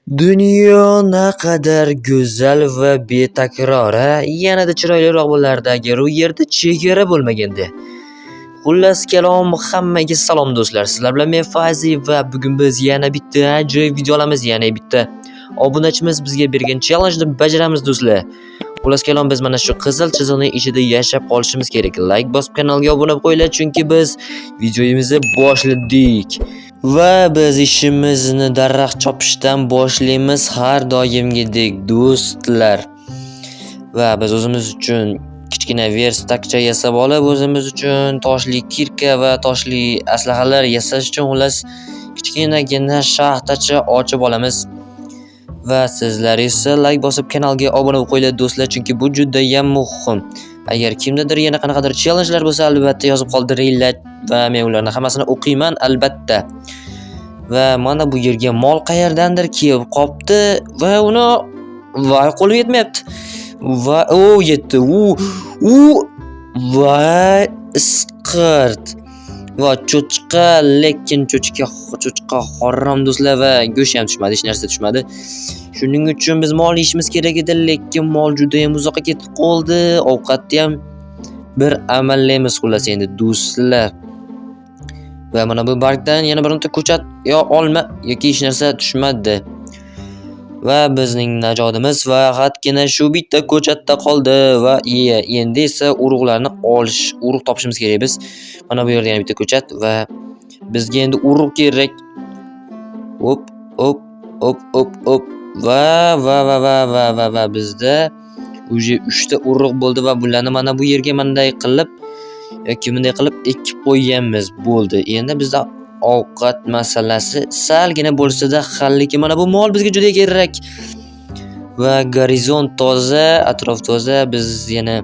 Dunyo naqadar go'zal va betakror, yanada chiroyliroq bo'lardi agar u yerda chegara bo'lmaganda. Xullas kalom, hammaga salom do'stlar. Sizlar bilan men Fayzi va bugun biz yana bitta ajoyib video olamiz, yana bitta obunachimiz bizga bergan challenge-ni bajaramiz do'stlar. Xullas kalom, biz mana shu qizil chiziqning ichida yashab qolishimiz kerak. Like bosib kanalga obuna bo'linglar, chunki biz videomizni boshladik. Va biz ishimizni daraxt chopishdan boshlaymiz har doimgidek do'stlar. Va biz o'zimiz uchun kichkina verstakcha yasab olib, o'zimiz uchun toshli kirka va toshli aslahalar yasash uchun xullas kichkinagina shaxtacha ochib olamiz. Va sizlar esa like bosib kanalga obuna bo'lib qo'yinglar do'stlar, chunki bu juda ham muhim. Agar kimdadir yana qanaqadir challengelar bo'lsa, albatta yozib qoldiringlar va men ularni hammasini o'qiyman albatta. Va mana bu yerga mol qayerdandir kelib qopti va uni qo'lib yetmayapti. Va yetdi. Va isqirt. Va cho'chqa, lekin cho'chqa harom do'stlar va go'sht ham tushmadi, hech narsa tushmadi. Shuning uchun biz mol yeyishimiz kerak edi, lekin mol juda ham uzoqqa ketib qoldi. Ovqatni ham bir amallaymiz xullas endi do'stlar. Va mana bu bargdan yana bironta ko'chat yo olma yoki hech narsa tushmadi. Va bizning najotimiz faqatgina shu bitta ko'chatda qoldi va endi esa urug' topishimiz kerak biz. Mana bu yerda yana bitta ko'chat va bizga endi urug' kerak. Hop va bizda uje 3 ta urug' bo'ldi va bularni mana bu yerga bunday qilib ekib qo'yganmiz. Bo'ldi. Endi bizda ovqat masalasi salgina bo'lsa-da halliki. Mana bu mol bizga juda kerak. Va gorizont toza, atrof toza. Biz yana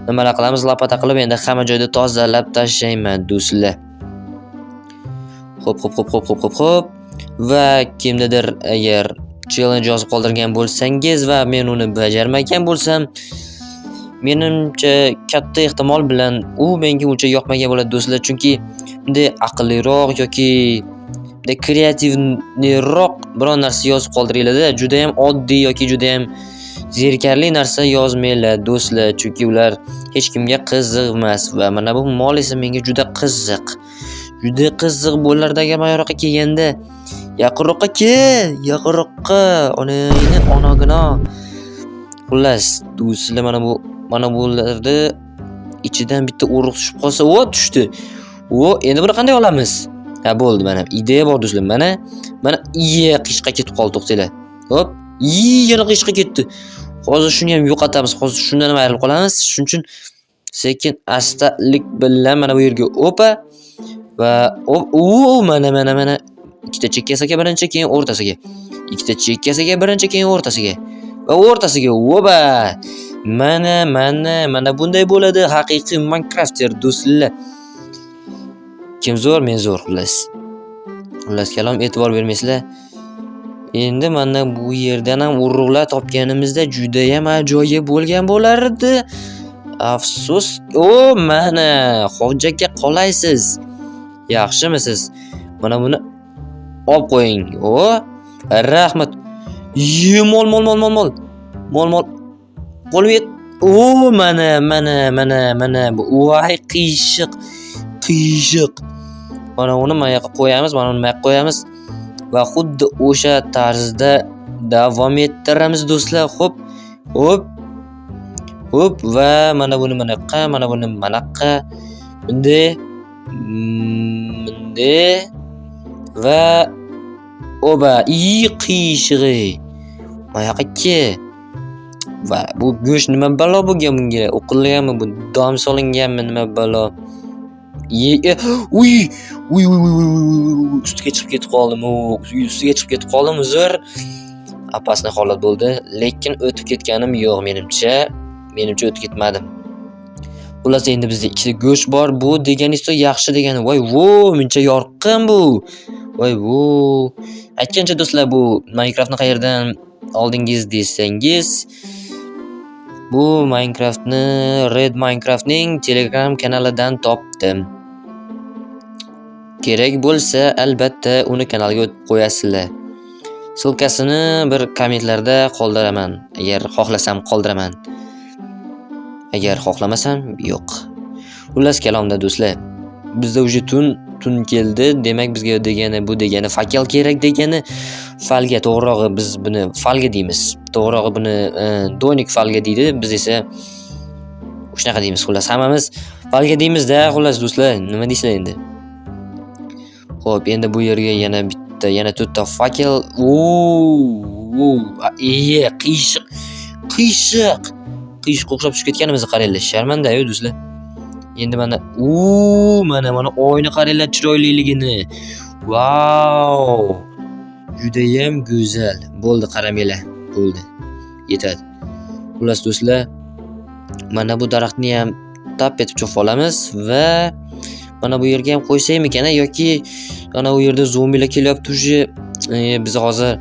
nimalar qilamiz? Lapata qilib endi hamma joyda tozalab tashlayman do'stlar. Hop. Va kimdadir agar challenge yozib qoldirgan bo'lsangiz va men uni bajarmagan bo'lsam, menimcha katta ehtimol bilan u menga uncha yoqmagan bo'ladi do'stlar, chunki bunday aqlliroq yoki bunday kreativroq biron narsa yozib qoldiringlar-da. Juda ham oddiy yoki juda ham zerikarli narsa yozmanglar do'stlar, chunki ular hech kimga qiziq emas va mana bu mol esa menga juda qiziq. Juda qiziq bo'lardi agar men yoqqa kelganda. Yaqinroqqa kel, yaqinroqqa. Onagina. Xullas, do'stlar mana bularda ichidan bitta urug' tushib qolsa, tushdi. Endi buni qanday olamiz? Bo'ldi, mana ideya bor do'stlar. Mana qishqa ketib qoldi, to'xtanglar. Hop, yana qishqa ketdi. Hozir shuni ham yo'qotamiz. Hozir shundan ham ayrilib qolamiz. Shuning uchun sekin astalik bilan mana bu yerga va mana ikkita chekkasiga birinchi, keyin o'rtasiga. Ikkita chekkasiga birinchi, keyin o'rtasiga. Va o'rtasiga mana bunday bo'ladi haqiqiy Minecrafter do'stlar. Kim zo'r, men zo'r xullas. Xullas kalom e'tibor bermaysizlar. Endi mana bu yerdan ham urug'lar topganimizda juda ham ajoyib bo'lgan bo'lardi. Afsus. Mana Hoji aka qolaysiz. Yaxshimisiz? Mana buni olib qo'ying. Rahmat. Mol. Qo'lib yet. Mana. Voy qiyshiq. Mana uni yoqqa qo'yamiz, mana uni yoqqa qo'yamiz va xuddi o'sha tarzda davom ettiramiz do'stlar. Hop. Va mana buni mana yoqqa. Bunday va qiyshig'i. Mana yoqqa kel. Va bu go'sht nima balo bo'lgan bunga? O'qilganmi bu? Dom solinganmi nima balo? Ustiga chiqib ketib qoldim. Uzr. Apasni holat bo'ldi, lekin o'tib ketganim yo'q menimcha o'tib ketmadim. Xullas endi bizda ikkita go'sht bor. Bu deganisto yaxshi degani. Muncha yorqin bu. Aytgancha do'stlar, bu Minecraftni qayerdan oldingiz desangiz, bu Minecraftni Red Minecraftning Telegram kanalidan topdim. Kerak bo'lsa albatta uni kanalga o'tib qo'yasizlar. Silkasini bir kommentlarda qoldiraman. Agar xohlasam qoldiraman. Agar xohlamasam yo'q. Xullas kalomda do'stlar. Bizda uje tun keldi. Demak bizga bu degani fakel kerak degani. Falga to'g'rirog'i biz buni falga deymiz. To'g'rirog'i buni donik falga deydi. Biz esa shunaqa deymiz. Xullas hammamiz falga deymiz-da. Xullas do'stlar, nima deysizlar endi? Xo'p, endi bu yerga yana 4ta fakel. Qiyshiq o'xshab tushib ketganimizni qaranglar. Sharmanda-yu do'stlar. Endi mana mana oyni qaranglar chiroyliligini. Vau! Juda ham go'zal. Bo'ldi, qaramanglar. Bo'ldi. Yetadi. Xullas do'stlar, mana bu daraxtni ham tap etib cho'qib olamiz va mana bu yerga ham qo'ysaymikan yoki ana u yerda zombilar kelyapti uje. Biz hozir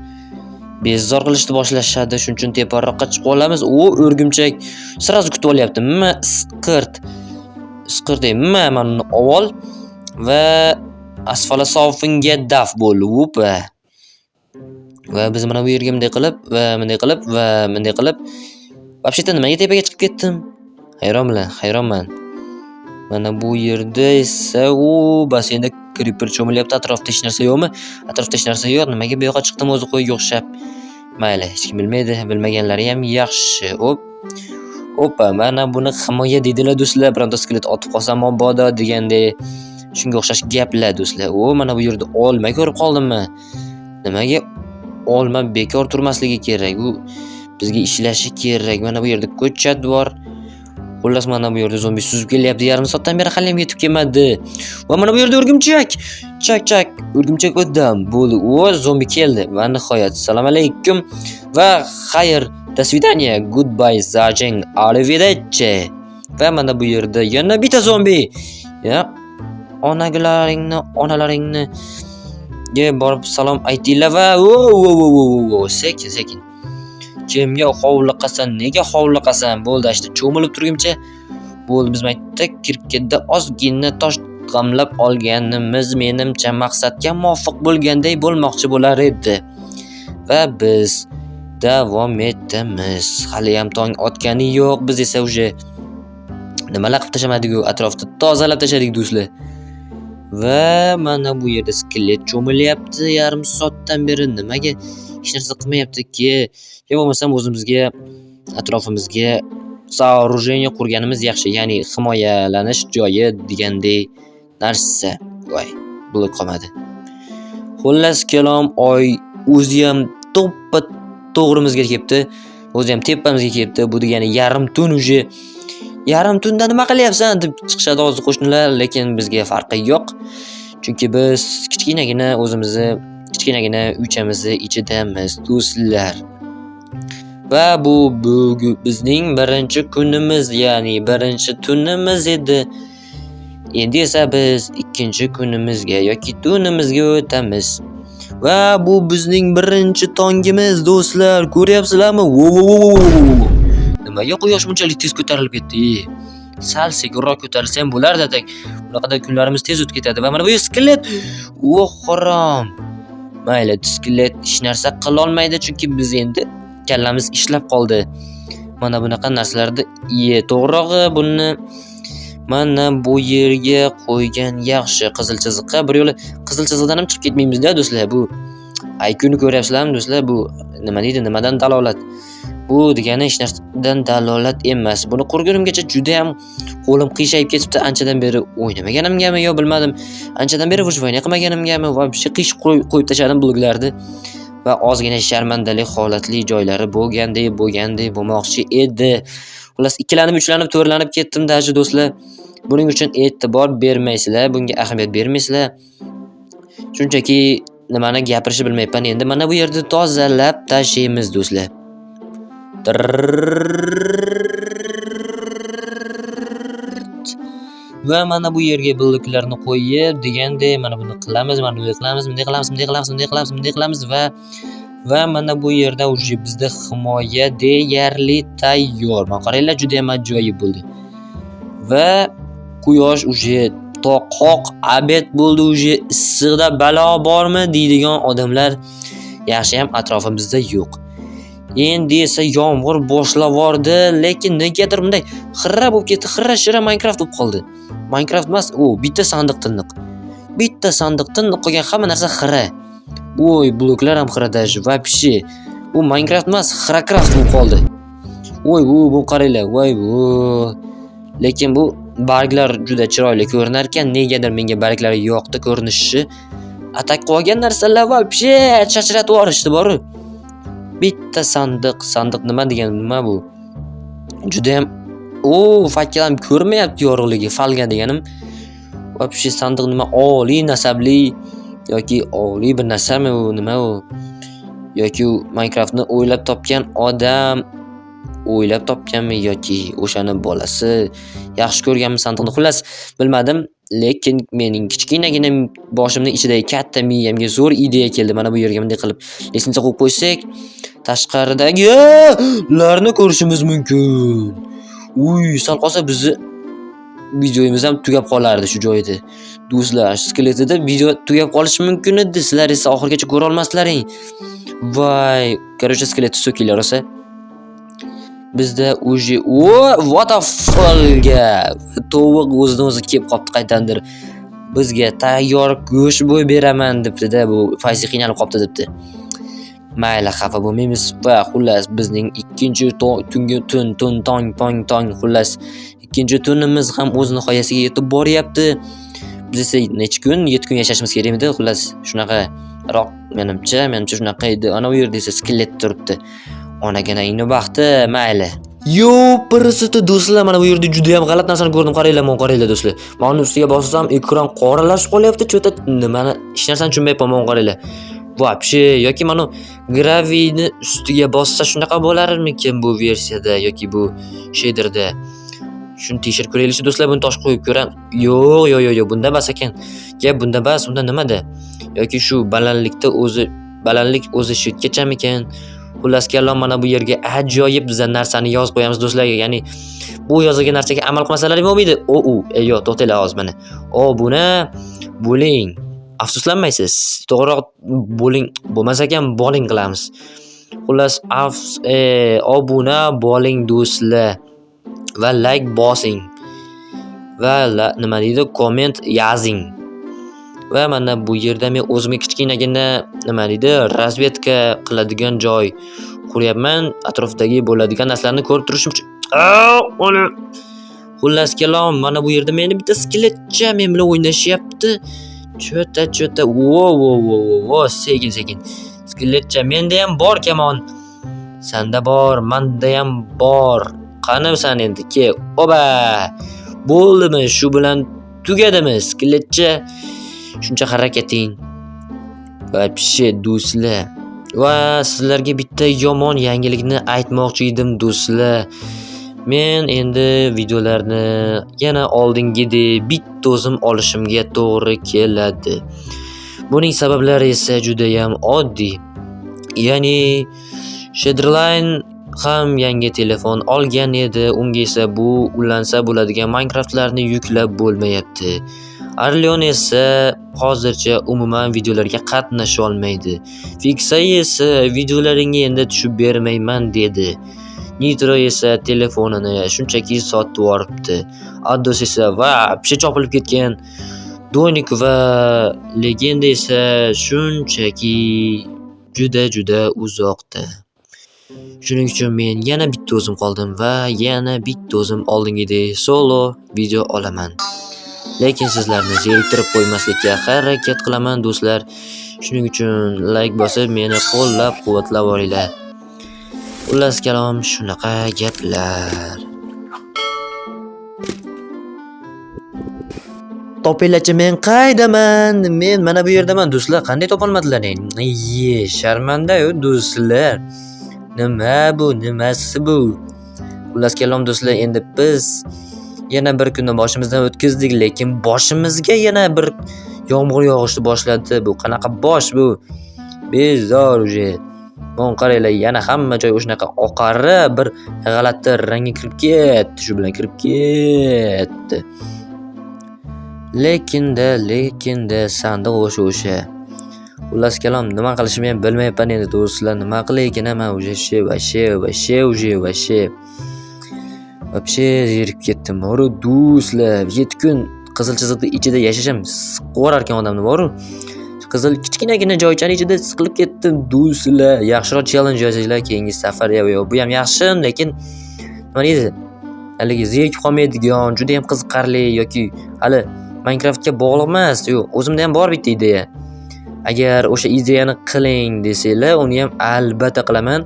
bezor qilishni boshlashadi. Shuning uchun teparoqqa chiqib olamiz. O'rgimchak sirazu kutib olyapti. Isqirdi. Mana uni avol va asfala sofinga daf bo'ldi. Va biz mana bu yerga bunday qilib Вообще-то nimaga tepaga chiqib ketdim? Hayronman. Mana bu yerda esa baseynda creeper cho'milyapti. Atrofda hech narsa yo'qmi? Atrofda hech narsa yo'q. Nimaga bu yoqqa chiqdim o'zi qo'yga o'xshab? Mayli, hech kim bilmaydi. Bilmaganlari ham yaxshi. Oppa, mana buni himoya deydilar do'stlar. Bironta skelet otib qolsam mabodo degandek. Shunga o'xshash gaplar do'stlar. Mana bu yerda olma ko'rib qoldimmi? Nimaga olma bekor turmasligi kerak? U bizga ishlashi kerak. Mana bu yerda ko'chat bor. Xullas, mana bu yerda zombi suzib kelyapti. Yarim soatdan beri hali ham yetib kelmadi. Va mana bu yerda o'rgimchak. Chak. O'rgimchak odam. Bo'ldi. Zombi keldi. Va nihoyat. Assalomu alaykum va xayr. Do svidaniya. Goodbye. Zajeng. Arrivederci. Va mana bu yerda yana bitta zombi. Onalaringni borib salom aytinglar va sekin. Kimga hovliqasan? Nega hovliqasan? Bo'ldi, işte cho'milib turguncha. Bo'ldi, biz maytda kirkida ozgina tosh g'amlab olganimiz menimcha maqsadga muvofiq bo'lganday bo'lmoqchi bo'lar edi. Va biz davom etamiz. Hali ham tong otgani yo'q. Biz esa uje nimalar qilib tashlamadik-ku, atrofni tozalab tashladik do'stlar. Va mana bu yerda skelet cho'milyapti yarim soatdan beri. Nimaga hech narsa qilmayapti-ki? Yo bo'lmasam o'zimizga atrofimizga soorужение qurganimiz yaxshi, ya'ni himoyalanish joyi degandek narsa. Voy, bo'lib qolmadi. Xullas kalom, oy o'zi ham to'ppa to'g'rimizga kelibdi. O'zi ham tepamizga kelibdi. Bu degani yarim tun uje. Yarim tunda nima qilyapsan deb chiqishadi hozir qo'shnilar, lekin bizga farqi yo'q. Chunki biz kichkinagina uychamizni ichidamiz do'stlar. Va bu bizning birinchi kunimiz, ya'ni birinchi tunimiz edi. Endi esa biz ikkinchi kunimizga yoki tunimizga o'tamiz. Va bu bizning birinchi tongimiz do'stlar. Ko'ryapsizlarmi? Nimaga quyosh bunchalik tez ko'tarilib ketdi? Sal sekinroq ko'tarilsa ham bo'lardi. Bunaqada kunlarimiz tez o'tib ketadi. Va mana bu skelet. Xo'rom. Mayli, skelet hech narsa qila olmaydi, chunki biz endi kallamiz ishlab qoldi. Mana bunaqa narsalarni to'g'rirog'i buni mana bu yerga qo'ygan yaxshi. Qizil chiziqqa bir yo'li qizil chiziqdan ham chiqib ketmaymiz-da do'stlar. Bu aykuni ko'ryapsizlarmi do'stlar? Bu nima deydi? Nimadan dalolat? Bu degani hech narsadan dalolat emas. Buni qurgunimgacha juda ham qo'lim qiyshayib ketibdi. Anchadan beri o'ynamaganimgami yo bilmadim. Anchadan beri vujvoyna qilmaganimgami va bir qish qo'yib tashladim bloglarni. Va ozgina sharmandalik holatli joylari bo'lmoqchi edi. Xullas ikkilanib, uchlanib, to'rlanib ketdim-da do'stlar. Buning uchun e'tibor bermaysizlar, bunga ahamiyat bermaysizlar. Shunchaki nimani gapirishni bilmayapman. Endi mana bu yerni tozalab tashlaymiz do'stlar. Va mana bu yerga bloklarni qo'yib deganda mana buni qilamiz, bunday qilamiz va mana bu yerda uje bizda himoya deyarli tayyor. Mana qaranglar, juda ham ajoyib bo'ldi. Va quyosh uje toqoq abed bo'ldi, uje issiqda balo bormi deydigan odamlar yaxshiyam atrofimizda yo'q. Endi esa yomg'ir boshlavordi, lekin negadir bunday xirra bo'lib ketdi, xirra-shirra Minecraft bo'lib qoldi. Minecraft emas, bitta sandiq tiniq. Bitta sandiq tiniq qolgan, hamma narsa xira. Voy, bloklar ham xira даже, вообще. Bu Minecraft emas, Xiracraft bo'lib qoldi. Voy, bu qaranglar, voy bu. Lekin bu barglar juda chiroyli ko'rinar ekan, negadir menga barglar yoqdi ko'rinishi. Atak qilgan narsalar вообще chachratib yuborishdi boru. Bitta sandiq nima degan nima bu? Juda ham fakkalam ko'rmayapti yorug'ligi, falga deganim. Вообще sandiq nima, oliy nasabli yoki oliy bir narsami u, nima u? Yoki u Minecraftni o'ylab topgan odam o'ylab topganmi yoki o'shani bolasi yaxshi ko'rganmi sandiqni, xullas bilmadim, lekin mening kichkinagina boshimning ichidagi katta miyamga zo'r ideya keldi. Mana bu yerga bunday qilib lesincha qo'yib qo'ysak, tashqaridagi larni ko'rishimiz mumkin. Sal qolsa bizni videomiz ham tugab qolardi shu joyda. Do'stlar, skeletida video tugab qolishi mumkin edi. Sizlar esa oxirgacha ko'ra olmasdlaring. Voy, короче, skeletni so'kinglar rosa. Bizda уже what the fuck-ga tovuq o'zidan-o'zi kelib qopti qaytandir. Bizga tayyor go'sht bo'y beraman debdi-da, bu fayzi qiynalib qopti debdi. Mayli, xafa bo'lmaymiz va xullas bizning ikkinchi tungi tong xullas ikkinchi tunimiz ham o'z nihoyasiga yetib boryapti. Biz esa necha kun, 7 kun yashashimiz kerak edi. Xullas shunaqa menimcha shunaqa edi. Ana bu yerda esa skelet turibdi. Onagina baxti, mayli. Pirsiti do'stlar, mana bu yerda juda ham g'alati narsani ko'rdim. Qaranglar do'stlar. Mana ustiga bossam ekran qoralashib qolyapti. Cho'ta nimani hech narsani tushunmayapman, mana qaranglar. Вообще, yoki mana graviyni ustiga bossa shunaqa bo'larmikin bu versiyada yoki bu shaderda. Shuni tekshirib ko'raylik do'stlar, buni tosh qo'yib ko'ram. Yo'q, bunda bas ekan. Gap bunda bas, unda nimada? Yoki shu balandlik o'zi shu yergachamikan? Xullas kalom, mana bu yerga ajoyib bizlar narsani yozib qo'yamiz do'stlar. Ya'ni bu yozilgan narsaga amal qilmasalar bo'lmaydi. Yo'q, to'xtanglar hozir mana. Buni bo'ling. Afsuslanmaysiz. To'g'riroq bo'ling bo'lmas ekan, boling qilamiz. Xullas obuna bo'ling do'stlar va like bosing. Va nima deydi? Komment yozing. Va mana bu yerda men o'zimga kichkinagina nima deydi? Razvedka qiladigan joy quryapman. Atrofdagi bo'ladigan narsalarni ko'rib turishim uchun. Xullas kalom, mana bu yerda meni bitta skeletcha men bilan o'ynashyapti. Cho'ta. Sekin. Skeletcha menda ham bor kamon. Senda bor, menda ham bor. Qani san endi ke? Bo'ldimi? Shu bilan tugadimi skeletcha? Shuncha harakating. Вообще do'stlar. Va sizlarga bitta yomon yangilikni aytmoqchi edim do'stlar. Men endi videolarni yana oldingidek bitta o'zim olishimga to'g'ri keladi. Buning sabablari esa juda ham oddiy. Ya'ni Shadowline ham yangi telefon olgan edi, unga esa bu ulansa bo'ladigan Minecraftlarni yuklab bo'lmayapti. Arlion esa hozircha umuman videolarga qatnasha olmaydi. Fixa esa videolaringga endi tushib bermayman dedi. Nitro esa telefonini shunchaki sotib yuboribdi. Addos esa вообще chopilib ketgan. Donik va Legenda esa shunchaki juda uzoqda. Shuning uchun men yana bitta o'zim qoldim va yana bitta o'zim oldingidek solo video olaman. Lekin sizlarni zeriktirib qo'ymaslikka harakat qilaman do'stlar. Shuning uchun like bosib meni qo'llab-quvvatlab boringlar. Xullas kalom, shunaqa gaplar. Topinglarchi, men qaydaman? Men mana bu yerdaman do'stlar. Qanday topolmadilaring? Sharmanda-yu do'stlar. Nima bu? Nimasi bu? Xullas kalom do'stlar, endi biz yana bir kunni boshimizdan o'tkazdik, lekin boshimizga yana bir yomg'ir yog'ishni boshladi. Bu qanaqa bosh bu? Bezor uje. Mon qaranglar, yana hamma joy o'shanaqa oqari bir g'alati rangga kirib ketdi. Shu bilan kirib ketdi. Lekinda sandiq o'sha. Xullas kalom, nima qilishimni ham bilmayapman endi do'stlar. Nima qilay ekan men Вообще zerikib ketdim. Boru do'stlar, 7 kun qizil chiziqning ichida yashasham siqib ekan odamni boru. Qizil kichkinagina joychani ichida siqilib ketdim do'stlar. Yaxshiroq challenge yozinglar keyingi safar. Bu ham yaxshi, lekin nima deydi? Haligi zerikib qolmaydigan, juda ham qiziqarli yoki hali Minecraftga bog'liq emas. Yo'q, o'zimda ham bor bitta ideya. Agar o'sha ideyani qiling desanglar, uni ham albatta qilaman.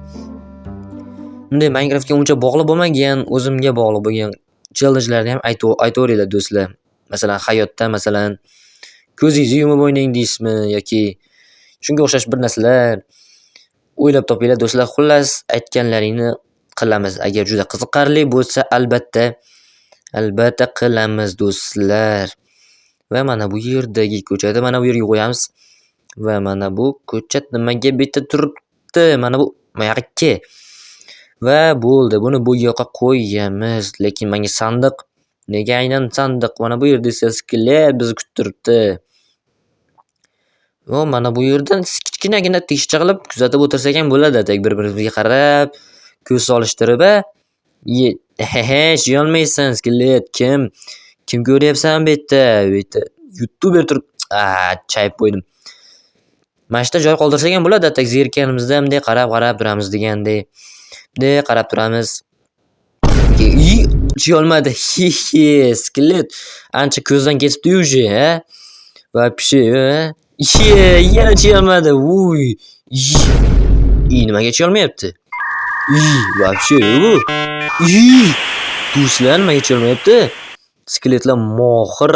Bunday Minecraftga uncha bog'liq bo'lmagan, o'zimga bog'liq bo'lgan challenge'larni ham aytaveringlar do'stlar. Masalan, hayotda masalan ko'zingizni yumib o'ynang deysizmi yoki shunga o'xshash bir narsalar o'ylab topinglar do'stlar. Xullas, aytganlaringni qilamiz. Agar juda qiziqarli bo'lsa, albatta qilamiz do'stlar. Va mana bu yerdagi ko'chada mana bu yerga qo'yamiz. Va mana bu ko'chat nimaga bitta turibdi? Mana bu yoqqa. Va bo'ldi. Buni bu yoqqa qo'yamiz. Lekin menga sandiq, nega aynan sandiq? Mana bu yerda esa skelet bizni kutib turibdi. Va mana bu yerdan kichkinagina teshikcha qilib kuzatib o'tirsak ham bo'ladi. Bir-birimizga qarab, ko'z solishtirib, yeyolmaysan skelet kim ko'ryapsan bu yerda? YouTuber turib, chayib qo'ydim. Mana shu joy qoldirsak ham bo'ladi, zerikkanimizda bunday qarab turamiz degandek. Bunday qarab turamiz. Chiyolmadi. Skelet ancha ko'zdan ketibdi уже, ha? Вообще, yana chiyolmadi. Nimaga chiyolmayapti? Вообще bu. Do'stlar nimaga chiyolmayapti? Skeletlar mohir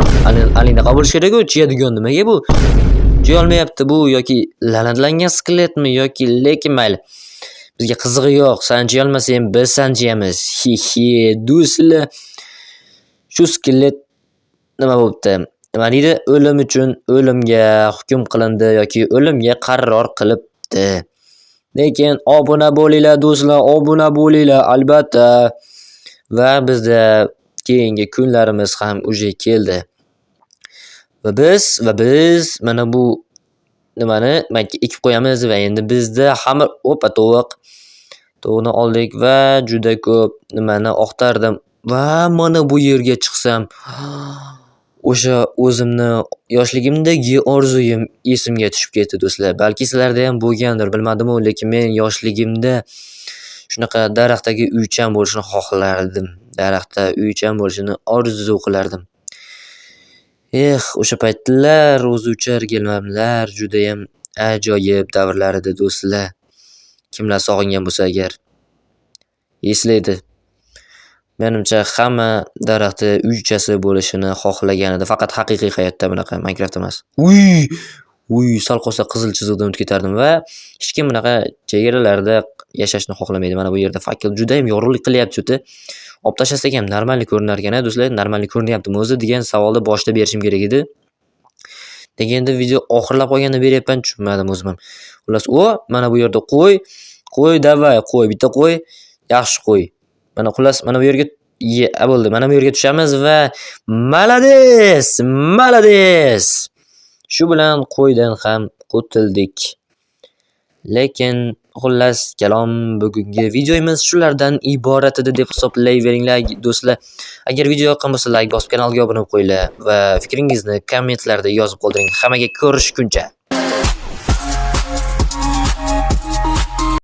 alinaqa bo'lish kerak-ku, chiyadigan nimaga bu? Chiyolmayapti bu yoki la'natlangan skeletmi yoki lekin mayli. Bizga qizig'i yo'q. Sen chiyolmasang biz sen chiyamiz. Do'stlar. Shu skelet nima bo'libdi? Nima deydi? O'lim uchun o'limga hukm qilindi yoki o'limga qaror qilibdi. Lekin obuna bo'linglar do'stlar, obuna bo'linglar albatta. Va bizda keyingi kunlarimiz ham уже keldi. Va biz mana bu nimani ekib qo'yamiz va endi bizda xamir tovuqni oldik va juda ko'p nimani oqtardim va mana bu yerga chiqsam o'sha o'zimni yoshligimdagi orzuyim esimga tushib ketdi do'stlar. Balki sizlarda ham bo'lgandir, bilmadim-u, lekin men yoshligimda shunaqa daraxtdagi uycham bo'lishini xohlardim. Daraxtda uycham bo'lishini orzu qilardim. O'sha paytlar o'zi uchar kelmamlar juda ham ajoyib davrlar edi do'stlar. Kimlar sog'ingan bo'lsa agar eslaydi. Menimcha hamma daraxtda uychasi bo'lishini xohlagan edi, faqat haqiqiy hayotda bunaqa Minecraft emas. Sal qolsa qizil chiziqdan o'tib ketardim va hech kim bunaqa chegaralarda yashashni xohlamaydi. Mana bu yerda fakil juda ham yorug'lik qilyapti. Olib tashlasak ham normallik ko'rinar ekan, do'stlar. Normallik ko'rinyaptimi o'zi degan savolni boshida berishim kerak edi. Deganda video oxirlab qolganda beryapman, tushunmadim o'zim ham. Xullas, mana bu yerda qo'y, davay, qo'y, bitta qo'y, yaxshi qo'y. Mana xullas, mana bu yerga bo'ldi. Mana bu yerga tushamiz va malades. Shu bilan qo'ydan ham qutuldik. Lekin xullas kalom bugungi videomiz shulardan iborat edi deb hisoblayveringlar do'stlar. Agar video yoqqan bo'lsa like bosib kanalga obuna bo'lib qo'yinglar va fikringizni kommentlarda yozib qoldiring. Hammaga ko'rishguncha.